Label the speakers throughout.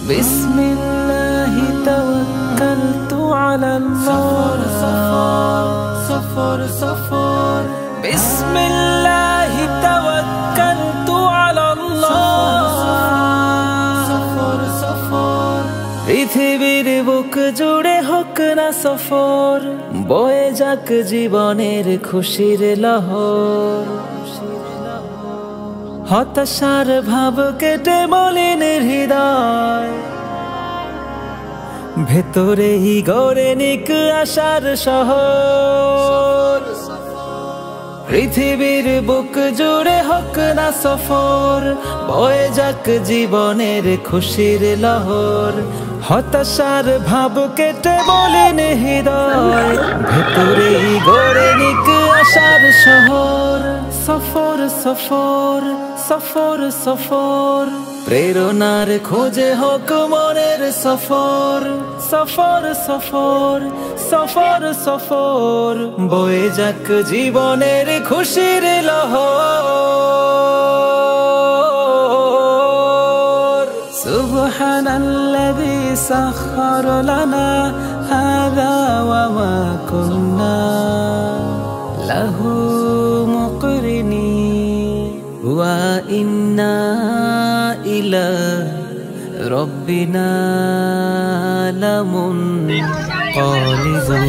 Speaker 1: বিসমিল্লাহি তাওয়াক্কালতু আলাল্লাহ সফর সফর বিসমিল্লাহি তাওয়াক্কালতু আলাল্লাহ সফর সফর পৃথিবীর বুক জুড়ে হোক না সফর, বয়ে যাক জীবনের খুশির লহর। হতাশার ভাব কেটে মলিন হৃদয়, ভেতরেই গড়ে নিক আশার শহর। পৃথিবীর বুক জুড়ে হোক না সফর, বয়ে যাক জীবনের খুশির লহর। হতাশার ভাব কেটে মলিন হৃদয়, ভেতরেই গড়ে নিক আশার শহর। সফর সফর সফর সফর প্রেরণার খোঁজে হোক মনের সফর। সফর সফর সফর সফর বয়ে যাক জীবনের খুশির লহর। সুবহানাল্লাযী সাখখার লানা হাযা ওয়া মা কুন্না লাহু মুকরিনিন ওয়া ইন্না ইলা রব্বিনা লামুনকালিবুন।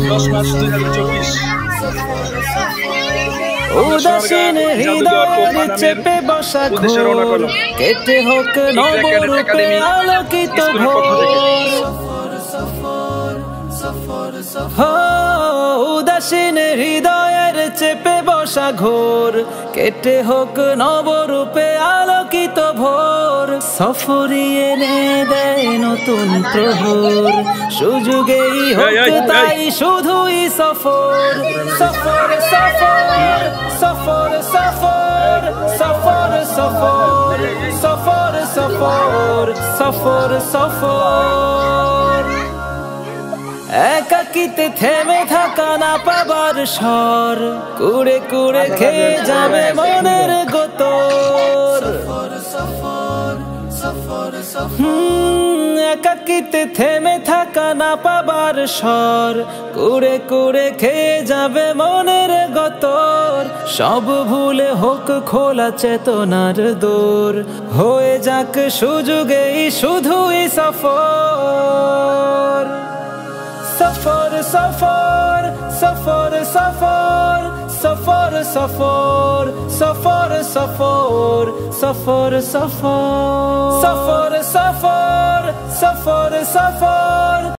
Speaker 1: উদাসীন হৃদয়ের চেপে বসা ঘোর, কেটে হোক নবরূপে আলোকিত ভোর। উদাসীন হৃদয়ের চেপে বসা ঘোর, কেটে হোক নবরূপে আলোকিত ভোর। সফরই এনে দেয় নতুন প্রহর, সুযোগেই হোক তাই শুধুই সফর। সফর সফর সফর সফর সফর সফর সফর সফর সফর সফর একাকিতে থেমে থাকা না পাবার স্বর, কুড়ে কুড়ে খেয়ে যাবে মনের গোতর। একাকিতে থেমে থাকা না পাবার স্বর, কুড়ে কুড়ে খেয়ে যাবে মনের গোতর। সব ভুলে হোক খোলা চেতনার দোর, হয়ে যাক সুযোগেই শুধুই সফর। সফর সফর সফর সফর সফর সফর সফর সফর সফর সফর সফর সফর সফর সফর